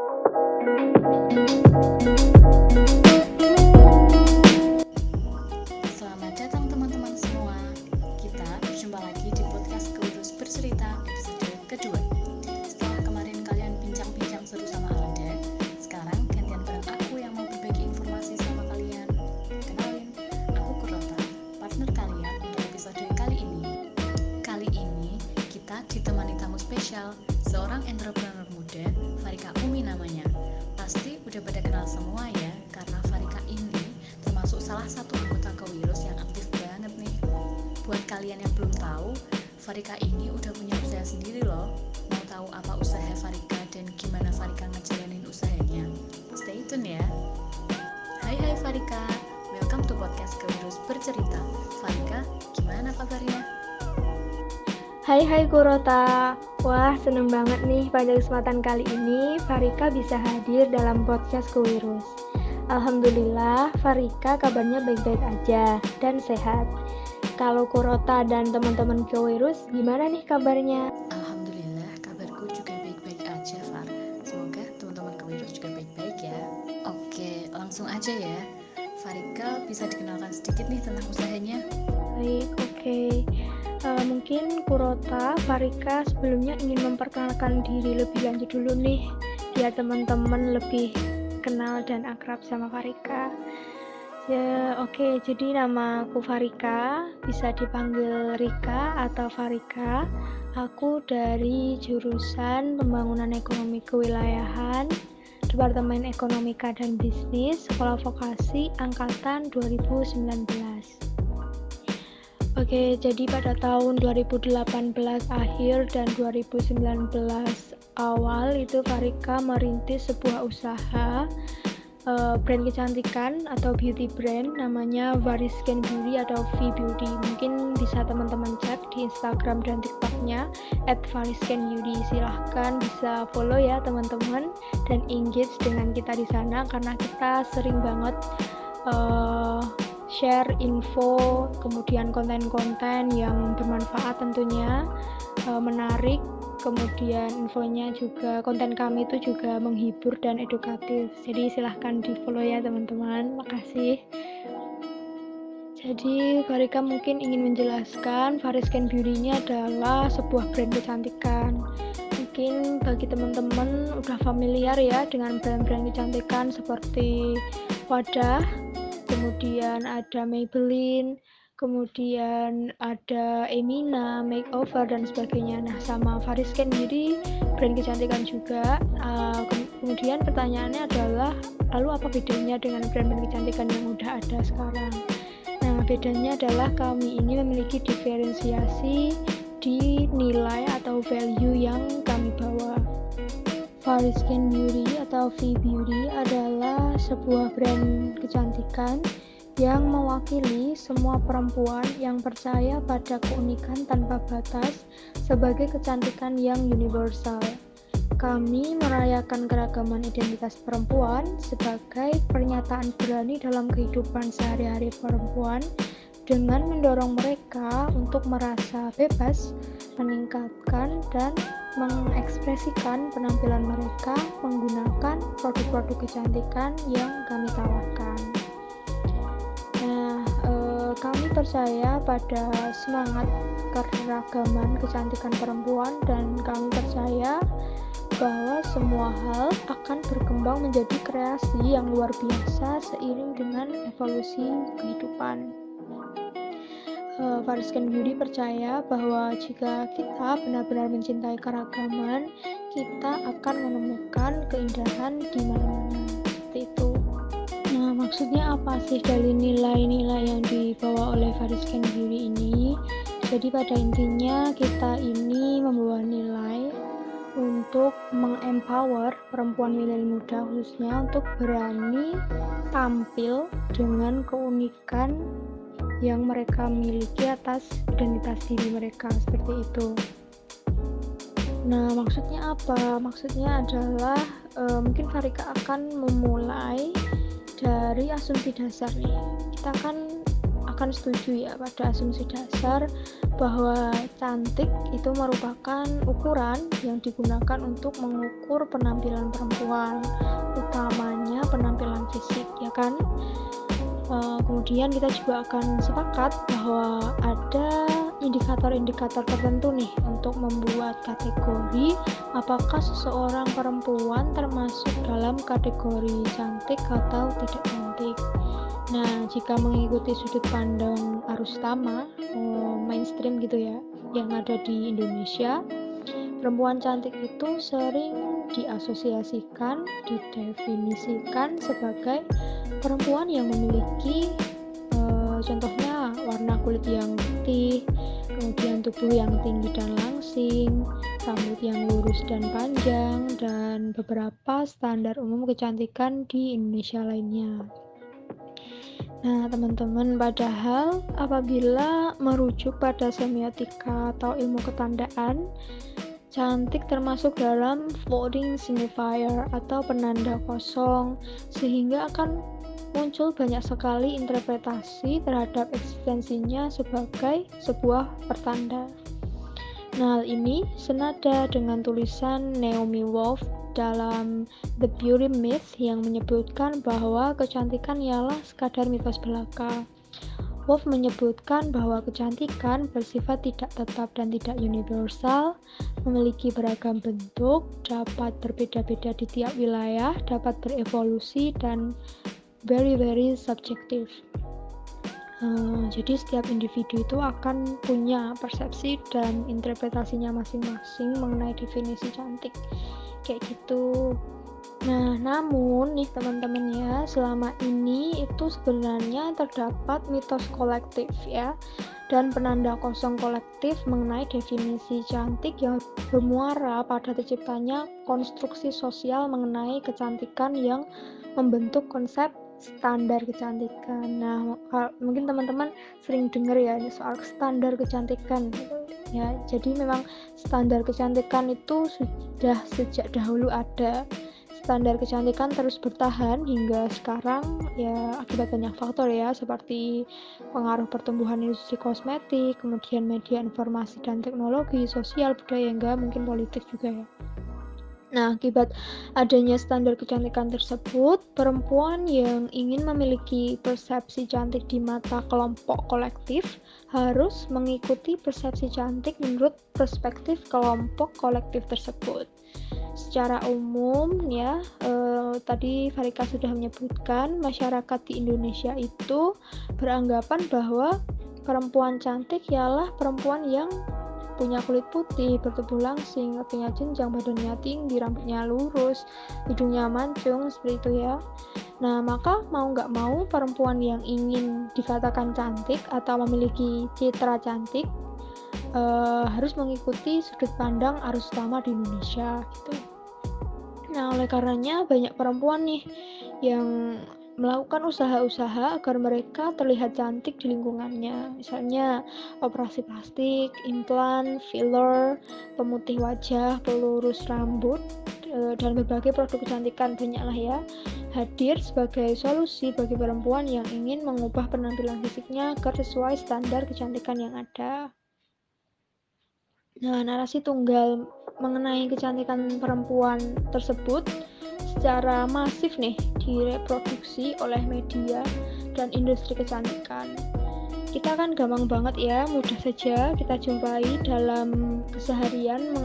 Selamat datang teman-teman semua. Kita berjumpa lagi di podcast Kewirus Bercerita episode kedua. Setelah kemarin kalian bincang-bincang seru sama Alda, sekarang gantian bareng aku yang mau berbagi informasi sama kalian. Kenalin, aku Kurota, partner kalian untuk episode kali ini. Kali ini kita ditemani tamu spesial, seorang entrepreneur muda, Farika Umi namanya. Pasti udah pada kenal semua ya, karena Farika ini termasuk salah satu anggota Kewirus yang aktif banget nih. Buat kalian yang belum tahu, Farika ini udah punya usaha sendiri loh. Mau tahu apa usaha Farika dan gimana Farika ngejalanin usahanya? Stay tune ya. Hai Farika, welcome to podcast Kewirus Bercerita. Farika, gimana kabarnya? Hai Kurota, wah seneng banget nih pada kesempatan kali ini Farika bisa hadir dalam podcast Kewirus. Alhamdulillah Farika kabarnya baik-baik aja dan sehat. Kalau Kurota dan teman-teman Kewirus gimana nih kabarnya? Alhamdulillah kabarku juga baik-baik aja Far. Semoga teman-teman Kewirus juga baik-baik ya. Oke, langsung aja ya. Farika bisa dikenalkan sedikit nih tentang usahanya. Baik, oke. Mungkin Kurota, Farika sebelumnya ingin memperkenalkan diri lebih lanjut dulu nih, biar teman-teman lebih kenal dan akrab sama Farika. Ya, oke, jadi nama aku Farika, bisa dipanggil Rika atau Farika. Aku dari jurusan Pembangunan Ekonomi Kewilayahan, Departemen Ekonomika dan Bisnis, Sekolah Vokasi Angkatan 2019. Oke, jadi pada tahun 2018 akhir dan 2019 awal itu Farika merintis sebuah usaha brand kecantikan atau beauty brand namanya Variscan Beauty atau V-Beauty. Mungkin bisa teman-teman cek di Instagram dan TikToknya @variscanbeauty. Silahkan bisa follow ya teman-teman dan engage dengan kita di sana karena kita sering banget share info, kemudian konten-konten yang bermanfaat tentunya, menarik, kemudian infonya juga, konten kami itu juga menghibur dan edukatif. Jadi silahkan di follow ya teman-teman, makasih. Jadi Farika mungkin ingin menjelaskan Variscan Beauty ini adalah sebuah brand kecantikan. Mungkin bagi teman-teman udah familiar ya dengan brand-brand kecantikan seperti Wadah, kemudian ada Maybelline, kemudian ada Emina, Makeover, dan sebagainya. Nah, sama Variscan Beauty, brand kecantikan juga. Kemudian pertanyaannya adalah, lalu apa bedanya dengan brand-brand kecantikan yang udah ada sekarang? Nah, bedanya adalah kami ini memiliki diferensiasi di nilai atau value yang kami bawa. Variscan Beauty atau V-Beauty adalah sebuah brand kecantikan yang mewakili semua perempuan yang percaya pada keunikan tanpa batas sebagai kecantikan yang universal. Kami merayakan keragaman identitas perempuan sebagai pernyataan berani dalam kehidupan sehari-hari perempuan dengan mendorong mereka untuk merasa bebas, meningkatkan dan mengekspresikan penampilan mereka menggunakan produk-produk kecantikan yang kami tawarkan. Nah, kami percaya pada semangat keragaman kecantikan perempuan dan kami percaya bahwa semua hal akan berkembang menjadi kreasi yang luar biasa seiring dengan evolusi kehidupan. Variscan Beauty percaya bahwa jika kita benar-benar mencintai keragaman, kita akan menemukan keindahan di mana-mana. Seperti itu. Nah, maksudnya apa sih dari nilai-nilai yang dibawa oleh Variscan Beauty ini? Jadi pada intinya kita ini membawa nilai untuk mengempower perempuan milenial muda khususnya untuk berani tampil dengan keunikan yang mereka miliki atas identitas diri mereka, seperti itu. Nah, maksudnya apa? Maksudnya adalah mungkin Farika akan memulai dari asumsi dasar nih. Kita kan akan setuju ya pada asumsi dasar bahwa cantik itu merupakan ukuran yang digunakan untuk mengukur penampilan perempuan, utamanya penampilan fisik, ya kan? Kemudian kita juga akan sepakat bahwa ada indikator-indikator tertentu nih untuk membuat kategori apakah seseorang perempuan termasuk dalam kategori cantik atau tidak cantik. Nah, jika mengikuti sudut pandang arus utama, mainstream gitu ya, yang ada di Indonesia, perempuan cantik itu sering diasosiasikan, didefinisikan sebagai perempuan yang memiliki contohnya warna kulit yang putih, kemudian tubuh yang tinggi dan langsing, rambut yang lurus dan panjang, dan beberapa standar umum kecantikan di Indonesia lainnya. Nah, teman-teman, padahal apabila merujuk pada semiotika atau ilmu ketandaan, cantik termasuk dalam floating signifier atau penanda kosong, sehingga akan muncul banyak sekali interpretasi terhadap eksistensinya sebagai sebuah pertanda. Nah, hal ini senada dengan tulisan Naomi Wolf dalam The Beauty Myth yang menyebutkan bahwa kecantikan ialah sekadar mitos belaka. Wolf menyebutkan bahwa kecantikan bersifat tidak tetap dan tidak universal, memiliki beragam bentuk, dapat berbeda-beda di tiap wilayah, dapat berevolusi, dan very subjektif. Jadi setiap individu itu akan punya persepsi dan interpretasinya masing-masing mengenai definisi cantik kayak gitu. Nah, namun nih teman-teman ya, selama ini itu sebenarnya terdapat mitos kolektif ya, dan penanda kosong kolektif mengenai definisi cantik yang bermuara pada terciptanya konstruksi sosial mengenai kecantikan yang membentuk konsep standar kecantikan. Nah, mungkin teman-teman sering dengar ya soal standar kecantikan gitu ya. Jadi memang standar kecantikan itu sudah sejak dahulu ada. Standar kecantikan terus bertahan hingga sekarang ya akibat banyak faktor ya, seperti pengaruh pertumbuhan industri kosmetik, kemudian media informasi dan teknologi, sosial, budaya, hingga mungkin politik juga ya. Nah, akibat adanya standar kecantikan tersebut, perempuan yang ingin memiliki persepsi cantik di mata kelompok kolektif harus mengikuti persepsi cantik menurut perspektif kelompok kolektif tersebut. Secara umum ya, tadi Farika sudah menyebutkan masyarakat di Indonesia itu beranggapan bahwa perempuan cantik ialah perempuan yang punya kulit putih, bertubuh langsing, kakinya jenjang, badannya tinggi, rambutnya lurus, hidungnya mancung, seperti itu ya. Nah, maka mau nggak mau perempuan yang ingin dikatakan cantik atau memiliki citra cantik harus mengikuti sudut pandang arus utama di Indonesia gitu. Nah, oleh karenanya banyak perempuan nih yang melakukan usaha-usaha agar mereka terlihat cantik di lingkungannya. Misalnya operasi plastik, implan, filler, pemutih wajah, pelurus rambut, dan berbagai produk kecantikan banyaklah ya, hadir sebagai solusi bagi perempuan yang ingin mengubah penampilan fisiknya agar sesuai standar kecantikan yang ada. Nah, narasi tunggal mengenai kecantikan perempuan tersebut secara masif nih direproduksi oleh media dan industri kecantikan. Kita kan gampang banget ya, mudah saja kita jumpai dalam keseharian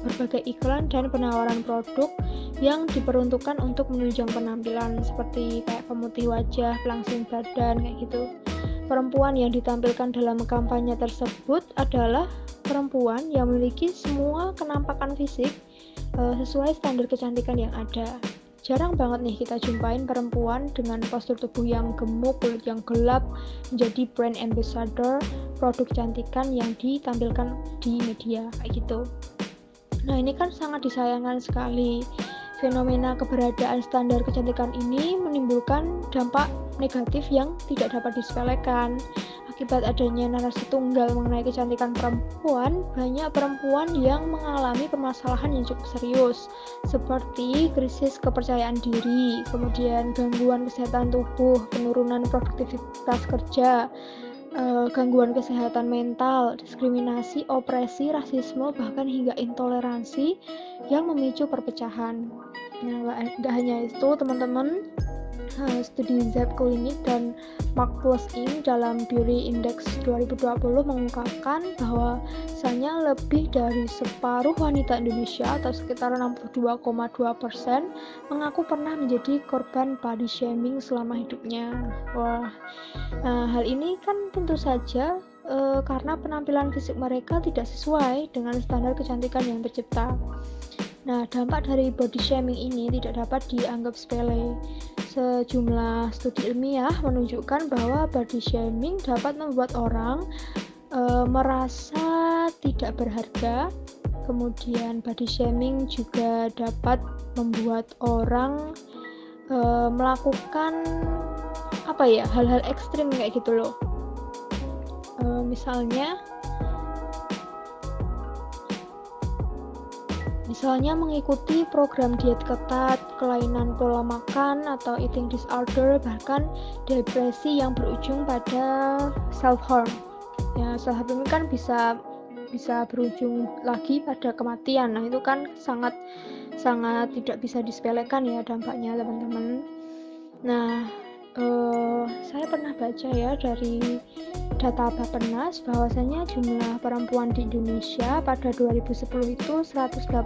berbagai iklan dan penawaran produk yang diperuntukkan untuk menunjang penampilan seperti kayak pemutih wajah, pelangsing badan kayak gitu. Perempuan yang ditampilkan dalam kampanye tersebut adalah perempuan yang memiliki semua kenampakan fisik sesuai standar kecantikan yang ada. Jarang banget nih kita jumpain perempuan dengan postur tubuh yang gemuk, kulit yang gelap menjadi brand ambassador produk kecantikan yang ditampilkan di media kayak gitu. Nah, ini kan sangat disayangkan sekali. Fenomena keberadaan standar kecantikan ini menimbulkan dampak negatif yang tidak dapat disepelekan. akibat adanya narasi tunggal mengenai kecantikan perempuan, banyak perempuan yang mengalami permasalahan yang cukup serius, seperti krisis kepercayaan diri, kemudian gangguan kesehatan tubuh, penurunan produktivitas kerja, gangguan kesehatan mental, diskriminasi, opresi, rasisme, bahkan hingga intoleransi yang memicu perpecahan. Nah, nggak hanya itu, teman-teman. Studi Zep Klinik dan Mark Plus Inc. dalam Beauty Index 2020 mengungkapkan bahwa misalnya lebih dari separuh wanita Indonesia atau sekitar 62,2% mengaku pernah menjadi korban body shaming selama hidupnya. Wah, hal ini kan tentu saja karena penampilan fisik mereka tidak sesuai dengan standar kecantikan yang tercipta. Nah, dampak dari body shaming ini tidak dapat dianggap sepele. Sejumlah studi ilmiah menunjukkan bahwa body shaming dapat membuat orang merasa tidak berharga. Kemudian body shaming juga dapat membuat orang melakukan hal-hal ekstrim kayak gitu loh. Misalnya mengikuti program diet ketat, kelainan pola makan atau eating disorder, bahkan depresi yang berujung pada self-harm. Ya, self-harm ini kan bisa berujung lagi pada kematian. Nah, itu kan sangat tidak bisa disepelekan ya dampaknya, teman-teman. Nah, saya pernah baca ya dari data Bappenas bahwasanya jumlah perempuan di Indonesia pada 2010 itu 118,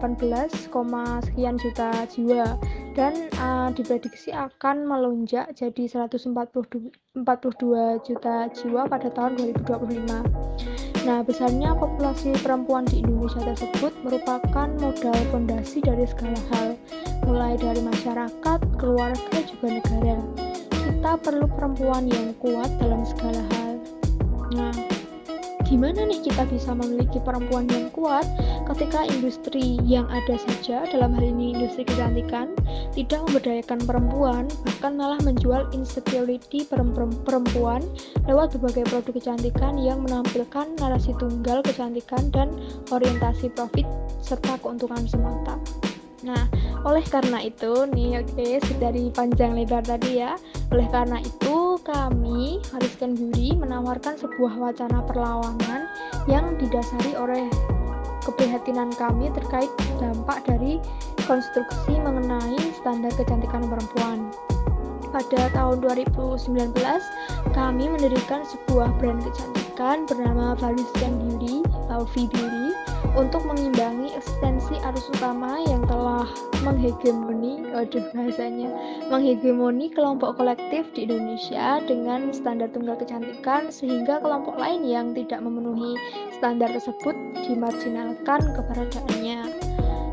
sekian juta jiwa dan diprediksi akan melonjak jadi 142 juta jiwa pada tahun 2025. Nah, besarnya populasi perempuan di Indonesia tersebut merupakan modal fondasi dari segala hal, mulai dari masyarakat, keluarga, juga negara. Kita perlu perempuan yang kuat dalam segala hal. Nah, gimana nih kita bisa memiliki perempuan yang kuat ketika industri yang ada saja, dalam hal ini industri kecantikan, tidak memberdayakan perempuan, bahkan malah menjual insecurity perempuan lewat berbagai produk kecantikan yang menampilkan narasi tunggal kecantikan dan orientasi profit serta keuntungan semata. Nah, oleh karena itu nih, dari panjang lebar tadi ya, oleh karena itu kami Fariscan Beauty menawarkan sebuah wacana perlawanan yang didasari oleh keprihatinan kami terkait dampak dari konstruksi mengenai standar kecantikan perempuan. Pada tahun 2019, kami mendirikan sebuah brand kecantikan bernama Fariscan Beauty atau V-Beauty untuk mengimbangi eksistensi arus utama yang telah menghegemoni kelompok kolektif di Indonesia dengan standar tunggal kecantikan, sehingga kelompok lain yang tidak memenuhi standar tersebut dimarginalkan keberadaannya.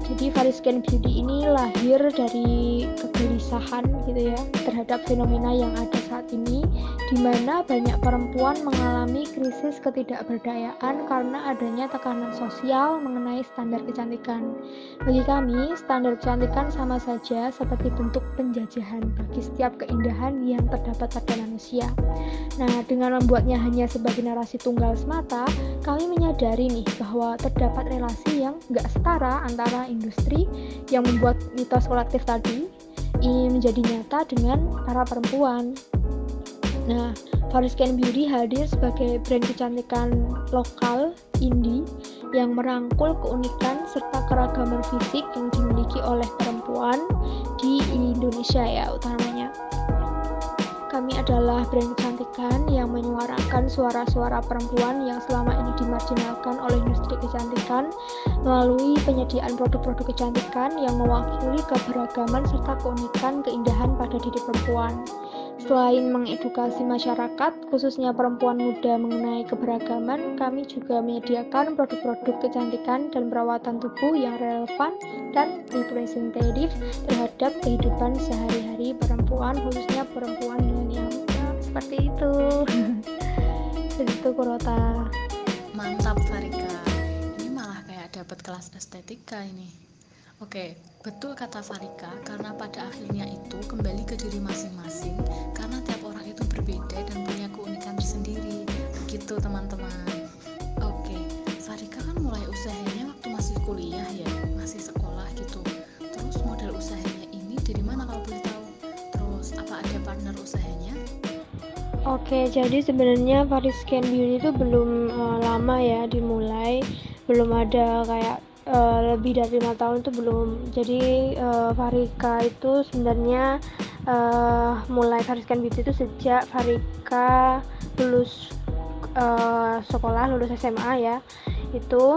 Jadi Fariscan Beauty ini lahir dari kegelisahan gitu ya terhadap fenomena yang ada saat ini, di mana banyak perempuan mengalami krisis ketidakberdayaan karena adanya tekanan sosial mengenai standar kecantikan. Bagi kami, standar kecantikan sama saja seperti bentuk penjajahan bagi setiap keindahan yang terdapat pada manusia. Nah, dengan membuatnya hanya sebagai narasi tunggal semata, kami menyadari nih bahwa terdapat relasi yang nggak setara antara industri yang membuat mitos kolektif tadi ini menjadi nyata dengan para perempuan. Nah, Fariscan Beauty hadir sebagai brand kecantikan lokal indie yang merangkul keunikan serta keragaman fisik yang dimiliki oleh perempuan di Indonesia ya utamanya. Kami adalah brand kecantikan yang menyuarakan suara-suara perempuan yang selama ini dimarginalkan oleh industri kecantikan melalui penyediaan produk-produk kecantikan yang mewakili keberagaman serta keunikan keindahan pada diri perempuan. Selain mengedukasi masyarakat, khususnya perempuan muda mengenai keberagaman, kami juga menyediakan produk-produk kecantikan dan perawatan tubuh yang relevan dan representatif terhadap kehidupan sehari-hari perempuan, khususnya perempuan milenial. Seperti itu. Seperti Kurota. Mantap Farika. Ini malah kayak dapat kelas estetika ini. Oke, betul kata Farika, karena pada akhirnya itu kembali ke diri masing-masing, karena tiap orang itu berbeda dan punya keunikan tersendiri. gitu teman-teman. Oke, Farika kan mulai usahanya waktu masih kuliah ya, masih sekolah gitu. Terus modal usahanya ini dari mana kalau boleh tahu? Terus apa ada partner usahanya? Oke, jadi sebenarnya Variscan Beauty itu belum lama ya dimulai, belum ada kayak lebih dari 5 tahun itu belum. Jadi Farika itu sebenarnya mulai Variscan Beauty itu sejak Farika lulus sekolah, lulus SMA ya. Itu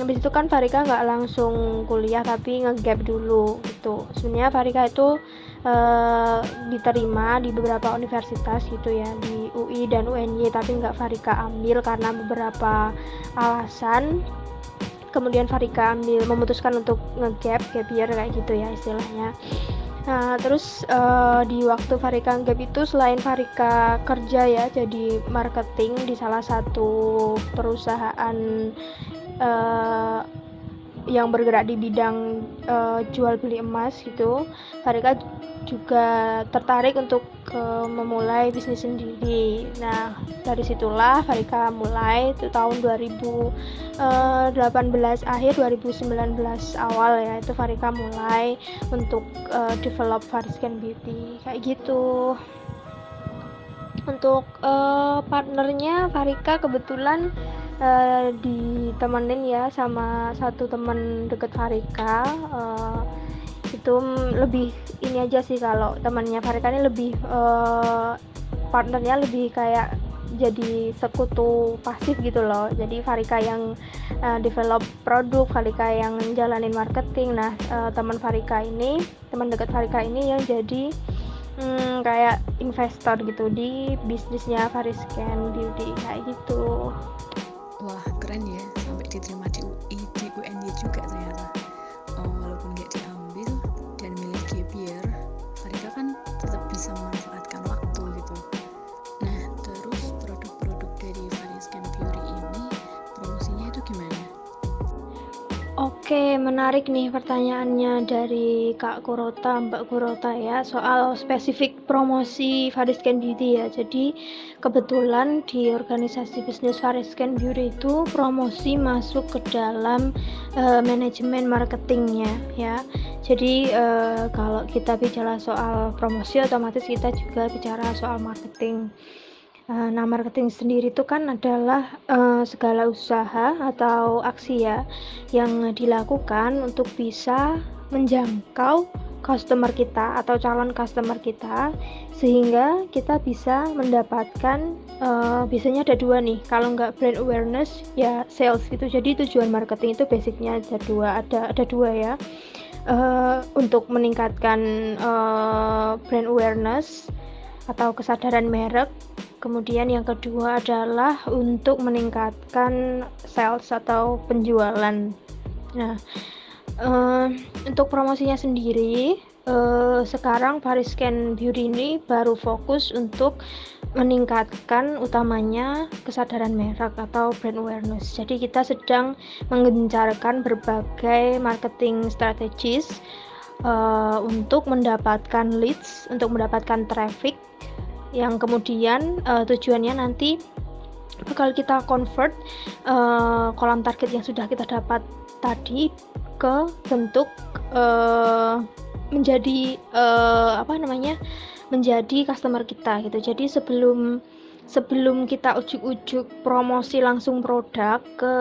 habis itu kan Farika nggak langsung kuliah tapi nge-gap dulu gitu. Sebenarnya Farika itu diterima di beberapa universitas gitu ya, di UI dan UNY, tapi nggak Farika ambil karena beberapa alasan. Kemudian Farika memutuskan untuk gap year kayak gitu ya istilahnya. Nah, terus di waktu Farika gap itu selain Farika kerja ya jadi marketing di salah satu perusahaan yang bergerak di bidang jual beli emas gitu, Farika juga tertarik untuk memulai bisnis sendiri. Nah, dari situlah Farika mulai itu tahun 2018 akhir 2019 awal ya, itu Farika mulai untuk develop Variscan Beauty kayak gitu. Untuk partnernya Farika kebetulan ditemenin ya sama satu teman deket Farika. Itu lebih ini aja sih, kalau temannya Farika ini lebih partnernya lebih kayak jadi sekutu pasif gitu loh. Jadi Farika yang develop produk, Farika yang jalanin marketing. Nah, teman dekat Farika ini yang jadi kayak investor gitu di bisnisnya Variscan Beauty kayak gitu. Wah, keren ya, sampai diterima di UI, di UNY juga ternyata. Walaupun nggak diambil dan milih gap year, Farika kan tetap bisa memanfaatkan waktu gitu. Nah, terus produk-produk dari Variscan Beauty ini promosinya itu gimana? Oke, menarik nih pertanyaannya dari Mbak Kurota ya, soal spesifik promosi Variscan Beauty ya. Jadi kebetulan di organisasi bisnis Variscan Beauty itu promosi masuk ke dalam manajemen marketingnya ya. Jadi kalau kita bicara soal promosi, otomatis kita juga bicara soal marketing. Nah, marketing sendiri itu kan adalah segala usaha atau aksi ya yang dilakukan untuk bisa menjangkau customer kita atau calon customer kita, sehingga kita bisa mendapatkan biasanya ada dua nih, kalau nggak brand awareness ya sales gitu. Jadi tujuan marketing itu basicnya ada dua ya, untuk meningkatkan brand awareness atau kesadaran merek. Kemudian yang kedua adalah untuk meningkatkan sales atau penjualan. Nah, untuk promosinya sendiri, sekarang Variscan Beauty ini baru fokus untuk meningkatkan utamanya kesadaran merek atau brand awareness. Jadi kita sedang menggencarkan berbagai marketing strategis untuk mendapatkan leads, untuk mendapatkan traffic, yang kemudian tujuannya nanti bakal kita convert kolom target yang sudah kita dapat tadi ke bentuk menjadi menjadi customer kita gitu. Jadi sebelum kita ujuk-ujuk promosi langsung produk ke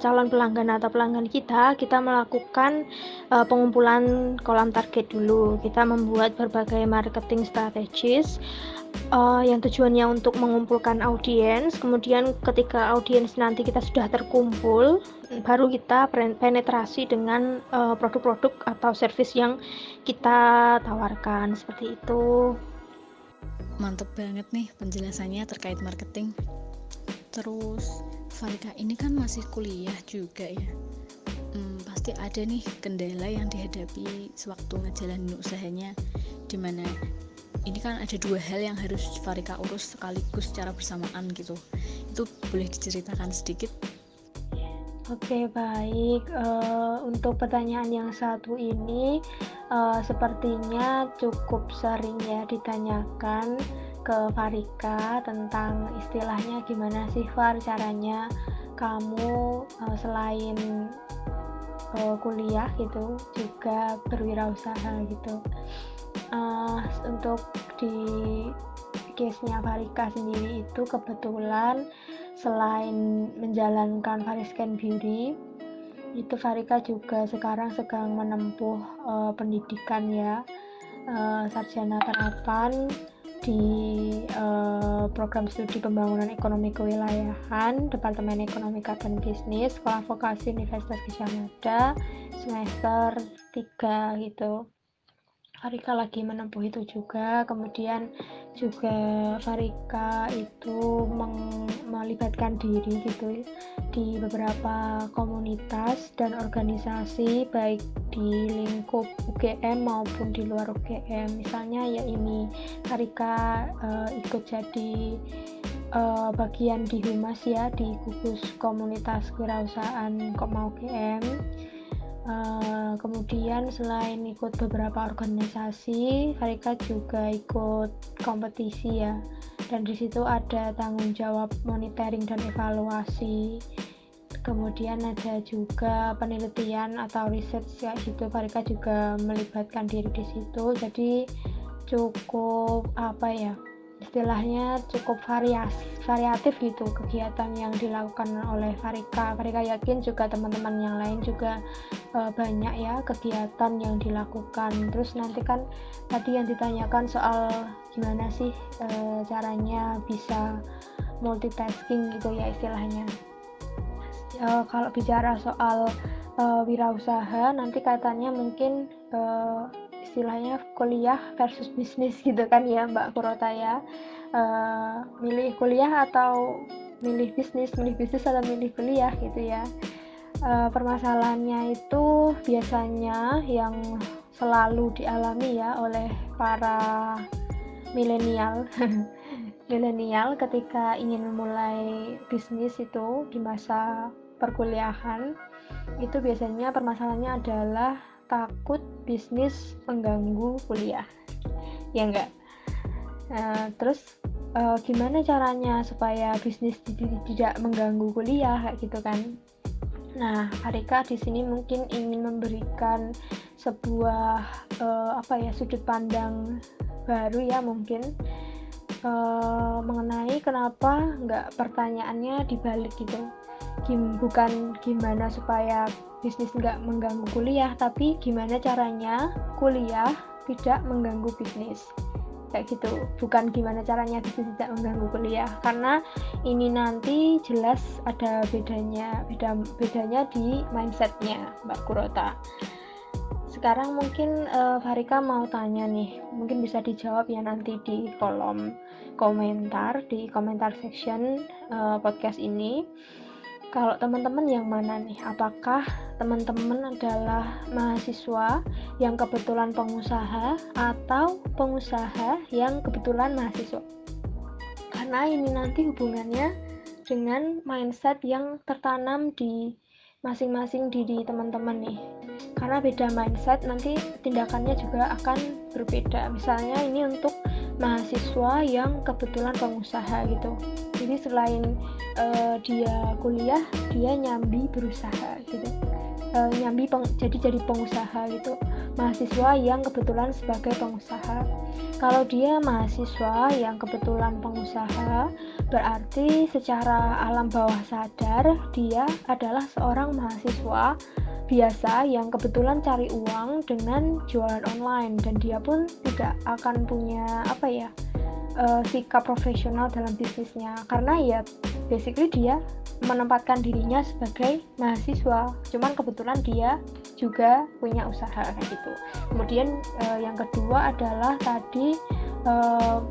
calon pelanggan atau pelanggan kita melakukan pengumpulan kolom target dulu. Kita membuat berbagai marketing strategis yang tujuannya untuk mengumpulkan audiens. Kemudian ketika audiens nanti kita sudah terkumpul, baru kita penetrasi dengan produk-produk atau service yang kita tawarkan, seperti itu. Mantep banget nih penjelasannya terkait marketing. Terus Farika ini kan masih kuliah juga ya, pasti ada nih kendala yang dihadapi sewaktu ngejalanin usahanya, dimana ini kan ada dua hal yang harus Farika urus sekaligus secara bersamaan gitu. Itu boleh diceritakan sedikit? Oke, baik. Untuk pertanyaan yang satu ini, sepertinya cukup sering ya ditanyakan ke Farika tentang istilahnya gimana sih Far caranya kamu selain kuliah gitu juga berwirausaha gitu. Untuk di case-nya Farika sendiri itu kebetulan selain menjalankan Fariscan Beauty, itu Farika juga sekarang sedang menempuh pendidikan ya, sarjana terapan di program studi pembangunan ekonomi kewilayahan Departemen Ekonomi dan Bisnis Sekolah Vokasi Universitas Gadjah Mada semester 3 gitu. Farika lagi menempuh itu juga. Kemudian juga Farika itu melibatkan diri gitu di beberapa komunitas dan organisasi baik di lingkup UGM maupun di luar UGM. Misalnya ya ini Farika ikut jadi bagian di Humas ya, di gugus komunitas kewirausahaan Kopma UGM. Kemudian selain ikut beberapa organisasi, Farika juga ikut kompetisi ya, dan di situ ada tanggung jawab monitoring dan evaluasi. Kemudian ada juga penelitian atau riset ya gitu, Farika juga melibatkan diri di situ. Jadi cukup istilahnya cukup variatif gitu kegiatan yang dilakukan oleh Farika. Farika yakin juga teman-teman yang lain juga banyak ya kegiatan yang dilakukan. Terus nanti kan tadi yang ditanyakan soal gimana sih caranya bisa multitasking gitu ya istilahnya. Kalau bicara soal wirausaha nanti katanya mungkin istilahnya kuliah versus bisnis gitu kan ya Mbak Kurota ya, milih kuliah atau milih bisnis atau milih kuliah gitu ya. Permasalahannya itu biasanya yang selalu dialami ya oleh para milenial milenial ketika ingin memulai bisnis itu di masa perkuliahan, itu biasanya permasalahannya adalah takut bisnis mengganggu kuliah, ya enggak? Terus gimana caranya supaya bisnis tidak mengganggu kuliah kayak gitu kan? Nah, Farika di sini mungkin ingin memberikan sebuah sudut pandang baru ya mungkin mengenai kenapa nggak pertanyaannya dibalik gitu. Bukan gimana supaya bisnis nggak mengganggu kuliah, tapi gimana caranya kuliah tidak mengganggu bisnis kayak gitu. Bukan gimana caranya bisnis tidak mengganggu kuliah, karena ini nanti jelas ada bedanya di mindsetnya Mbak Kurota. Sekarang mungkin Farika mau tanya nih, mungkin bisa dijawab ya nanti di kolom komentar, di komentar section podcast ini. Kalau teman-teman yang mana nih? Apakah teman-teman adalah mahasiswa yang kebetulan pengusaha atau pengusaha yang kebetulan mahasiswa? Karena ini nanti hubungannya dengan mindset yang tertanam di masing-masing diri teman-teman nih. Karena beda mindset nanti tindakannya juga akan berbeda. Misalnya ini untuk mahasiswa yang kebetulan pengusaha gitu. Jadi selain dia kuliah, dia nyambi berusaha gitu. Jadi pengusaha gitu. Mahasiswa yang kebetulan sebagai pengusaha. Kalau dia mahasiswa yang kebetulan pengusaha, berarti secara alam bawah sadar dia adalah seorang mahasiswa biasa yang kebetulan cari uang dengan jualan online, dan dia pun tidak akan punya sikap profesional dalam bisnisnya, karena ya basically dia menempatkan dirinya sebagai mahasiswa, cuman kebetulan dia juga punya usaha kayak gitu. Kemudian yang kedua adalah tadi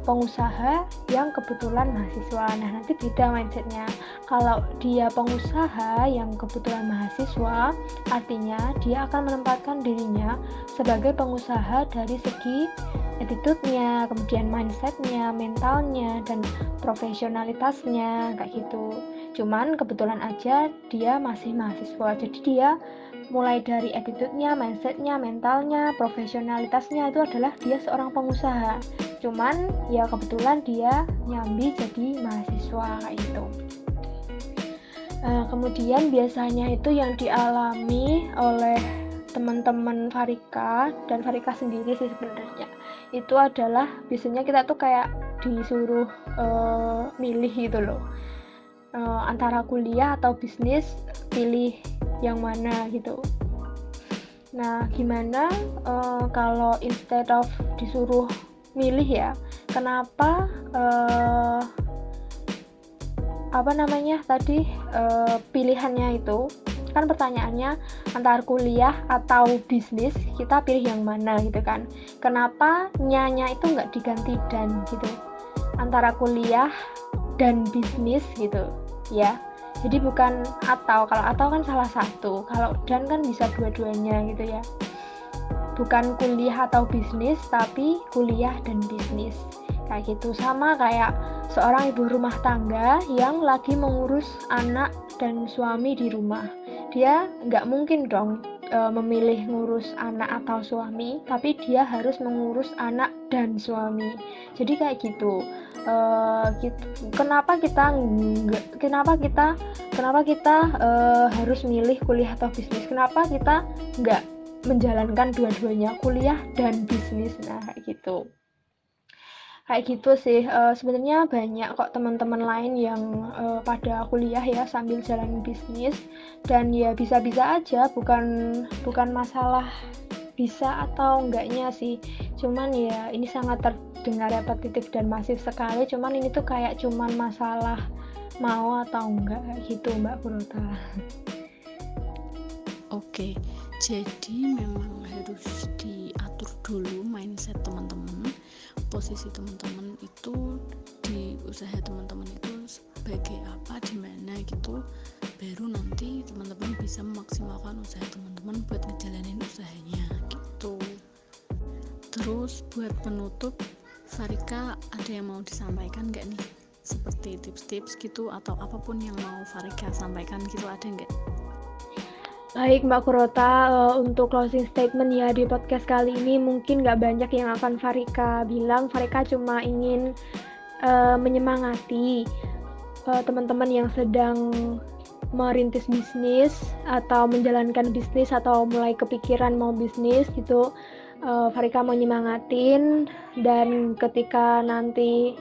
pengusaha yang kebetulan mahasiswa. Nah, nanti beda mindsetnya. Kalau dia pengusaha yang kebetulan mahasiswa, artinya dia akan menempatkan dirinya sebagai pengusaha dari segi attitude-nya, kemudian mindset-nya, mentalnya, dan profesionalitasnya kayak gitu. Cuman kebetulan aja dia masih mahasiswa, jadi dia mulai dari attitude-nya, mindset-nya, mentalnya, profesionalitasnya itu adalah dia seorang pengusaha. Cuman ya kebetulan dia nyambi jadi mahasiswa itu. Kemudian biasanya itu yang dialami oleh teman-teman Farika dan Farika sendiri sih sebenarnya itu adalah biasanya kita tuh kayak disuruh milih gitu loh, antara kuliah atau bisnis, pilih yang mana gitu. Nah gimana kalau instead of disuruh milih ya, kenapa pilihannya itu kan pertanyaannya antara kuliah atau bisnis, kita pilih yang mana gitu kan. Kenapa nya itu nggak diganti dan gitu, antara kuliah dan bisnis gitu ya. Jadi bukan atau, kalau atau kan salah satu, kalau dan kan bisa dua-duanya gitu ya. Bukan kuliah atau bisnis, tapi kuliah dan bisnis kayak gitu. Sama kayak seorang ibu rumah tangga yang lagi mengurus anak dan suami di rumah, dia nggak mungkin dong memilih ngurus anak atau suami, tapi dia harus mengurus anak dan suami. Jadi kayak gitu. Kenapa kita harus milih kuliah atau bisnis? Kenapa kita nggak menjalankan dua-duanya, kuliah dan bisnis? Nah kayak gitu sih. Sebenarnya banyak kok teman-teman lain yang pada kuliah ya sambil jalan bisnis, dan ya bisa-bisa aja, bukan masalah bisa atau enggaknya sih, cuman ya ini sangat terdengar repetitif dan masif sekali. Cuman ini tuh kayak cuman masalah mau atau enggak gitu Mbak Purota. Oke, jadi memang harus diatur dulu mindset teman-teman, posisi teman-teman itu di usaha teman-teman itu sebagai apa, di mana gitu, baru nanti teman-teman bisa memaksimalkan usaha teman-teman buat ngejalanin usahanya gitu. Terus buat penutup, Farika ada yang mau disampaikan nggak nih? Seperti tips-tips gitu atau apapun yang mau Farika sampaikan gitu, ada nggak? Baik Mbak Kurota, untuk closing statement ya di podcast kali ini mungkin nggak banyak yang akan Farika bilang. Farika cuma ingin menyemangati teman-teman yang sedang merintis bisnis atau menjalankan bisnis atau mulai kepikiran mau bisnis gitu. Farika mau nyemangatin, dan ketika nanti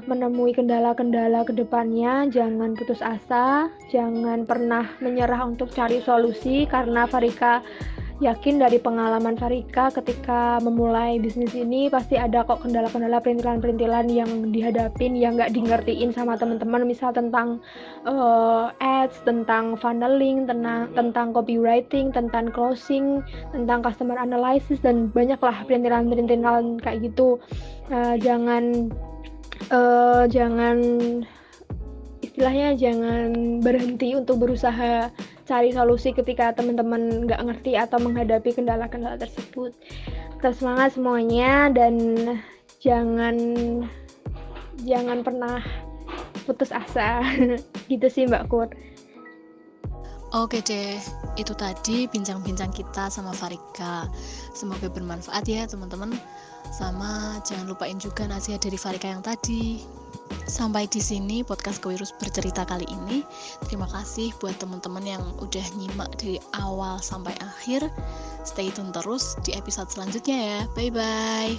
menemui kendala-kendala ke depannya, jangan putus asa, jangan pernah menyerah untuk cari solusi, karena Farika yakin dari pengalaman Farika ketika memulai bisnis ini pasti ada kok kendala-kendala, perintilan-perintilan yang dihadapin yang nggak dingertiin sama teman-teman, misal tentang ads, tentang funneling, tentang copywriting, tentang closing, tentang customer analysis, dan banyaklah perintilan-perintilan kayak gitu. Jangan istilahnya jangan berhenti untuk berusaha cari solusi ketika teman-teman nggak ngerti atau menghadapi kendala-kendala tersebut. Tetap semangat semuanya, dan jangan pernah putus asa. Gitu sih Mbak Kur. Oke deh, itu tadi bincang-bincang kita sama Farika. Semoga bermanfaat ya teman-teman. Sama jangan lupain juga nasihat dari Farika yang tadi. Sampai di sini podcast Kewirus Bercerita kali ini. Terima kasih buat teman-teman yang udah nyimak dari awal sampai akhir. Stay tune terus di episode selanjutnya ya. Bye-bye.